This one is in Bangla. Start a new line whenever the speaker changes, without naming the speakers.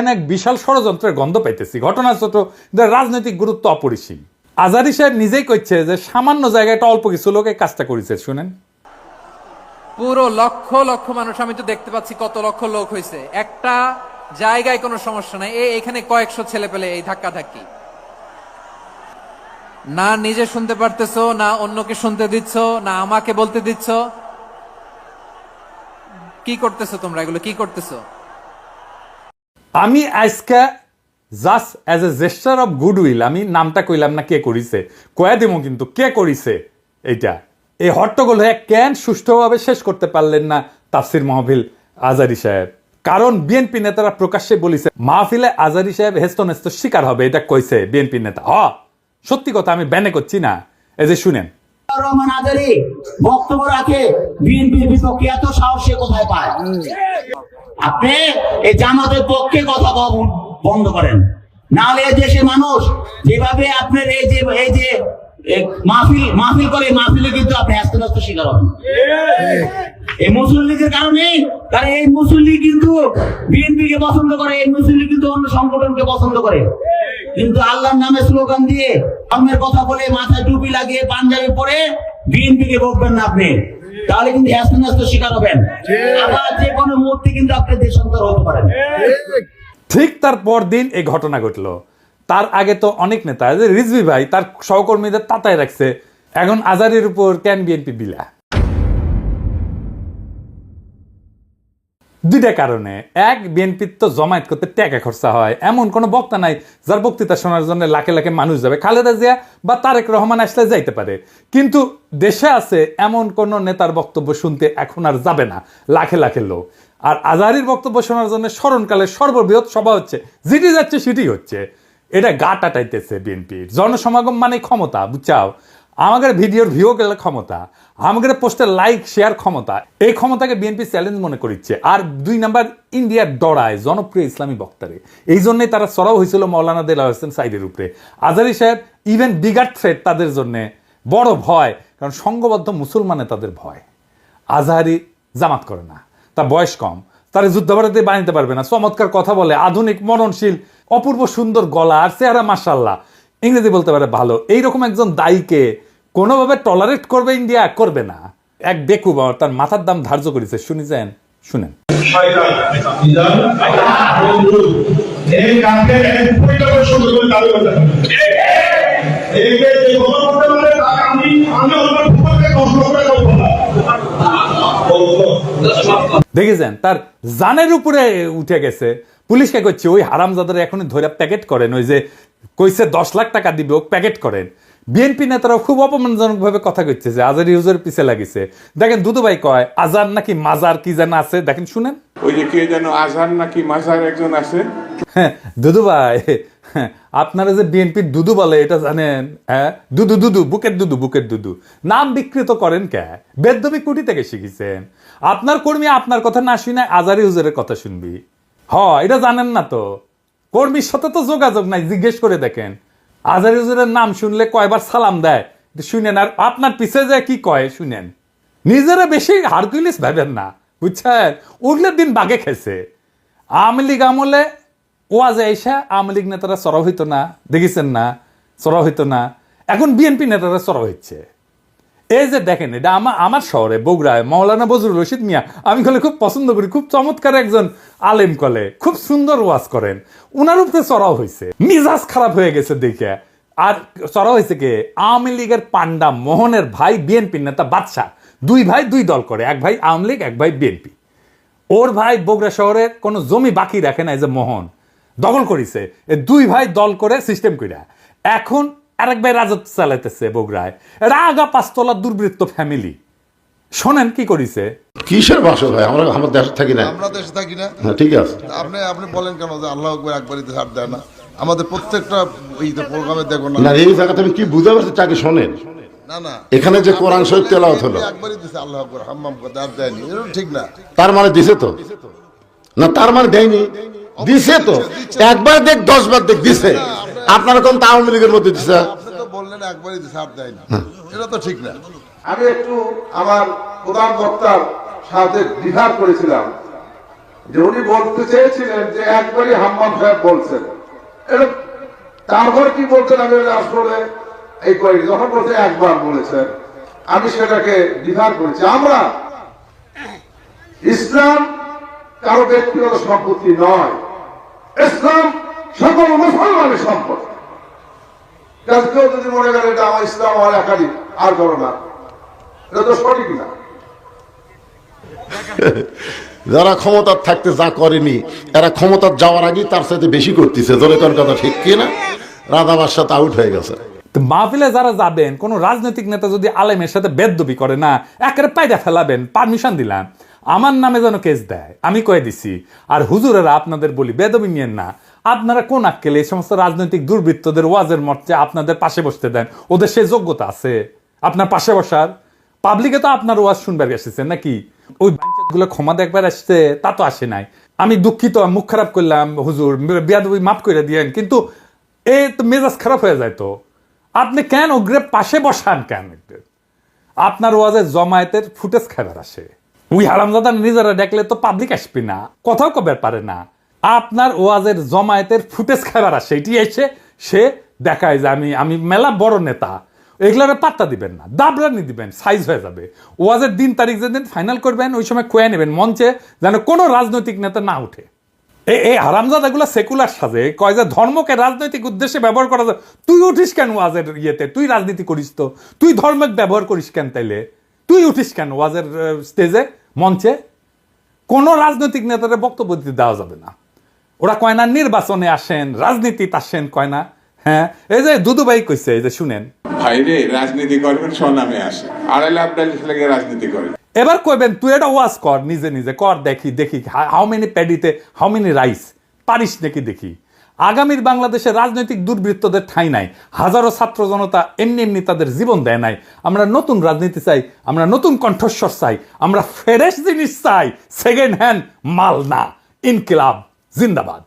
এক বিশাল ষড়যন্ত্রের গন্ধ পাইতেছি। ঘটনা ছোট, রাজনৈতিক গুরুত্ব অপরিসীম। আজারি সাহেব নিজেই কইছে যে সামান্য জায়গায় একটা অল্প কিছু লোকে কাজটা করেছে। শুনেন,
পুরো লক্ষ লক্ষ মানুষ, আমি তো দেখতে পাচ্ছি কত লক্ষ লোক হয়েছে, একটা জায়গায় কোনো সমস্যা নাই। এখানে কয়েকশো ছেলে পেলে এই ধাক্কা ধাক্কি, না নিজে শুনতে পারতেছো, না অন্যকে শুনতে দিচ্ছ, না আমাকে বলতে দিচ্ছ। কি করতেছো তোমরা? এগুলো কি করতেছো?
আমি আজকে just as a gesture of goodwill, আমি নামটা কইলাম না কে করিছে, কয়া দেবো কিন্তু কে করিছে এইটা। এই হট্টগোল হয়ে কেন সুষ্ঠুভাবে শেষ করতে পারলেন না তাফসির মাহফিল আজারি সাহেব? কারণ বিএনপি নেতারা প্রকাশ্যে বলিছে মাহফিলে আজারি সাহেব হেস্তনেস্ত শিকার হবে, এটা কইছে বিএনপি নেতা। সত্যি কথা, আমি ব্যানে করছি না। এই যে শুনেন,
রহমান আজারি বক্তব্য রাখে বিএনপির বিপক্ষে, এত সাহস সে কোথায় পায়? আপনি এই জামাতের পক্ষে কথা বন্ধ করেন, নাহলে দেশের মানুষ যেভাবে আপনার এই যে মাহফিল করে, মাহফিলে কিন্তু আপনি হ্যাস্ত শিকার হবেন এই মুসলিম লীগের কারণে। কারণ এই মুসলিম লীগ কিন্তু বিএনপি কে পছন্দ করে, এই মুসলিম লীগ কিন্তু অন্য সংগঠনকে পছন্দ করে। কিন্তু আল্লাহর নামে স্লোগান দিয়ে, ধর্মের কথা বলে, মাথায় টুপি লাগিয়ে, পাঞ্জাবি পরে বিএনপি কে বকবেন না আপনি, তাহলে কিন্তু হ্যাস্ত শিকার হবেন। আবার যে কোনো মুহূর্তে কিন্তু আপনি দেশান্তর হতে পারেন।
ঠিক তার পর দিন এই ঘটনা ঘটলো। তার আগে তো অনেক নেতা, রিজভী ভাই তার সহকর্মীদের তাতায় রাখছে। এখন আজারির উপর কেন বিএনপি বিলা? দুইটা কারণে। এক, বিএনপির তো জমায়েত করতে টাকা খরচা হয়, এমন কোনো বক্তা নাই যার বক্তৃতা শোনার জন্য লাখে লাখে মানুষ যাবে। খালেদা জিয়া বা তারেক রহমান আসলে যাইতে পারে, কিন্তু দেশে আছে এমন কোন নেতার বক্তব্য শুনতে এখন আর যাবে না লাখে লাখে লোক। আর আজারির বক্তব্য শোনার জন্য স্মরণকালে সর্ববৃহৎ সভা হচ্ছে, যেটি যাচ্ছে সেটি হচ্ছে। এটা গা টাটাইতেছে বিএনপির। জনসমাগম মানে ক্ষমতা, বুঝছাও? আমাদের ভিডিওর ভিউ গেলে ক্ষমতা, আমাদের পোস্টের লাইক শেয়ার ক্ষমতা, এই ক্ষমতাকে বিএনপি চ্যালেঞ্জ মনে করিচ্ছে। আর দুই নাম্বার, ইন্ডিয়ার ডরায় জনপ্রিয় ইসলামী বক্তারে, এই জন্যই তারা চড়াও হয়েছিল মৌলানা দেলাওয়ার হোসেন সাইদের উপরে। আজারি সাহেব ইভেন বিগার থ্রেট তাদের জন্য বড় ভয়, কারণ সংঘবদ্ধ মুসলমানে তাদের ভয়। আজহারি জামাত করে না, তার বয়স কম, তারা যুদ্ধাপরাধী বানাইতে পারবে না, চমৎকার কথা বলে, আধুনিক, মননশীল, অপূর্ব সুন্দর গলা আর চেহারা, মাশাআল্লাহ, ইংরেজি বলতে পারে ভালো। এইরকম একজন দায়ীকে কোনোভাবে টলারেট করবে ইন্ডিয়া? করবে না। এক বেকুব তার মাথার দাম ধার্য করেছে, শুনেছেন? শুনেন, দেখেছেন তার জানের উপরে উঠে গেছে। পুলিশকে করছে ওই হারামজাদার এখনই ধরে প্যাকেট করেন, ওই যে কইছে 10 লাখ টাকা দিবে, ও প্যাকেট করেন। বিএনপি নেতারাও খুব অপমানজনক ভাবে কথা কইছে যে আজারি হুজুর পিছে লাগিছে। দেখেন দুদু ভাই কয় আজার নাকি মাজার কি যেন আছে, দেখেন শুনেন।
ওই যে কে যেন আজার নাকি মাজার একজন আছে।
হ্যাঁ দুদু ভাই, আপনারা যে বিএনপির দুদু বলে এটা জানেন? হ্যাঁ, দুদু দুদু, বুকের দুদু, বুকের দুদু নাম বিকৃত করেন কে? বেদবি কুটি থেকে শিখেছেন। আপনার কর্মী আপনার কথা না শুনে আজারি হুজুরের কথা শুনবি? এটা জানেন না তো? কর্মীর সাথে তো যোগাযোগ নাই, জিজ্ঞেস করে দেখেন। আজারি হুজুরের নাম শুনলে কয়বার সালাম দেয় শুনেন, আর আপনার পিছে যায় কি কয় শুনেন। নিজেরা বেশি হারকুলিস ভাবেন না, বুঝছেন? উঠলে দিন বাগে খেয়েছে। আওয়ামী লীগ আমলে ওয়াজে এসে আওয়ামী লীগ নেতারা চড়াও হইতো না, দেখেছেন না? চড়াও হইতো না, এখন বিএনপি নেতারা চড়াও হচ্ছে। এই যে দেখেন, এটা আমার শহরে বগুড়ায় মৌলানা বজরুল রশিদ মিয়া, আমি কলে খুব পছন্দ করি, খুব চমৎকার একজন আলেম, কলে খুব সুন্দর ওয়াজ করেন, উনার উপরে চড়াও হয়েছে। মিজাজ খারাপ হয়ে গেছে দেখে। আর চড়াও হয়েছে কে? আওয়ামী লীগের পান্ডা মোহনের ভাই বিএনপি নেতা বাদশা। দুই ভাই দুই দল করে, এক ভাই আওয়ামী লীগ, এক ভাই বিএনপি। ওর ভাই বগুড়া শহরের কোনো জমি বাকি রাখে না, এই যে মোহন দখল করেছে। দুই ভাই দল করে সিস্টেম কইরা এখন আরেক ভাই রাজত্ব চালাইতেছে বগুড়ায়। রাগা পাঁচতলা দুর্বৃত্ত ফ্যামিলি। শোনেন কি করিছে।
কিসের ভাষা ভাই? আমরা আমার দেশে থাকি না।
আমরা দেশে থাকি না।
হ্যাঁ ঠিক আছে।
আপনি বলেন কেন যে আল্লাহু আকবার একবারই তো ছাড় দেয় না? আমাদের প্রত্যেকটা এই প্রোগ্রামে দেখো না।
না এই জায়গাতে আমি কি বুঝতে পারছি তাকে শোনেন।
না না,
এখানে যে কোরআন শরীফ তেলাওয়াত হলো
একবারই দিছে আল্লাহু আকবার, হাম্মাম করে আর দেয়নি, এটা ঠিক না।
তার মানে দিছে তো? না তার মানে দেয়নি, দিছে তো। একবার দেখ 10 বার দেখ দিছে। আপনারা কোন আওয়ামী লীগের মধ্যে দিছে?
আপনি তো বললেন একবারই দিছে আর দেয়নি, এটা তো ঠিক না। আমি একটু আমার প্রধান বক্তার সাথে দ্বিধার করেছিলাম
যে উনি বলতে চেয়েছিলেন যে একবারই হাম্মাম সাহেব বলছেন, এটা তারপর কি বলছেন আমি আসলে এই করি, যখন বলছে একবার বলেছেন আমি সেটাকে ডিফার করেছি। আমরা ইসলাম কারো ব্যক্তিগত সম্পত্তি নয়, ইসলাম সকল মুসলমানের সম্পদ। কেউ যদি মনে করে এটা আমার ইসলাম আমার একাডি আর করো না, এটা তো সঠিক না।
যারা ক্ষমতার থাকতে যা করেনি এরা ক্ষমতার যাওয়ার আগেই তার সাথে বেশি করতেছে। ধরে কোন কথা ঠিক কি না? রাধা বাদশাহ আউট হয়ে গেছে।
তো মাহফিলে যারা যাবেন, কোন রাজনৈতিক নেতা যদি আলেমের সাথে বেদবি করে না, একেবারে পায়দা ফেলাবেন, পারমিশন দিলাম, আমার নামে যেন কেস দেয়, আমি কয়ে দিছি। আর হুজুরেরা আপনাদের বলি বেদবি নিয়েন না। আপনারা কোন আক্কেলে এই সমস্ত রাজনৈতিক দুর্বৃত্তদের ওয়াজের মঞ্চে আপনাদের পাশে বসতে দেন? ওদের সেই যোগ্যতা আছে আপনার পাশে বসার? পাবলিকে তো আপনার ওয়াজ শুনবার এসেছেন নাকি? ওই গুলো ক্ষমা দেখবার আসছে, তা তো আসে নাই। আমি দুঃখিত, মুখ খারাপ করলাম, হুজুর বেয়াদবি মাফ করে দিয়েন, কিন্তু এ তো মেজাজ খারাপ হয়ে যায়। তো আপনি কেন ওগ্রে পাশে বসান কেন? আপনার ওয়াজের জমায়েতের ফুটেজ খাবার আসে, ওই হারামজাদা নিজেরা দেখলে তো পাবলিক আসবে না, কথাও কবার পারে না। আপনার ওয়াজের জমায়েতের ফুটেজ খাবার আসে, এটি এসে সে দেখায় যে আমি মেলা বড় নেতা। এগুলোর পাত্তা দিবেন না, দাবরানি দিবেন, সাইজ হয়ে যাবে। ওয়াজের দিন তারিখ যেদিন ফাইনাল করবেন ওই সময় কয়ে নেবেন মঞ্চে, যেন কোনো রাজনৈতিক নেতা না উঠে। এই হারামজাদাগুলো সেকুলার সাজে, কয় যে ধর্মকে রাজনৈতিক উদ্দেশ্যে ব্যবহার করা যায়। তুই উঠিস কেন ওয়াজের ইয়েতে? তুই রাজনীতি করিস তো, তুই ধর্মকে ব্যবহার করিস কেন? তাইলে তুই উঠিস কেন ওয়াজের স্টেজে, মঞ্চে? কোনো রাজনৈতিক নেতারা বক্তব্য দিতে দেওয়া যাবে না। ওরা কয় না নির্বাচনে আসেন, রাজনীতিতে আসেন, কয় না। হ্যাঁ, এই যে দুদু ভাই কইছে, এই যে শুনেন,
ভাইরে রাজনীতি করবেন স্বনামে আসে, আড়াইলে আপনার লেগে রাজনীতি করেন।
এবার কইবেন তুই এটা ওয়াজ কর, নিজে নিজে কর, দেখি দেখি হাউ মেনি প্যাডিতে হাউ মেনি রাইস, পারিস নাকি দেখি। আগামীর বাংলাদেশে রাজনৈতিক দুর্বৃত্তদের ঠাঁই নাই। হাজারো ছাত্র জনতা এমনি এমনি তাদের জীবন দেয় নাই। আমরা নতুন রাজনীতি চাই, আমরা নতুন কণ্ঠস্বর চাই, আমরা ফ্রেশ জিনিস চাই, সেকেন্ড হ্যান্ড মাল না। ইনকিলাব জিন্দাবাদ।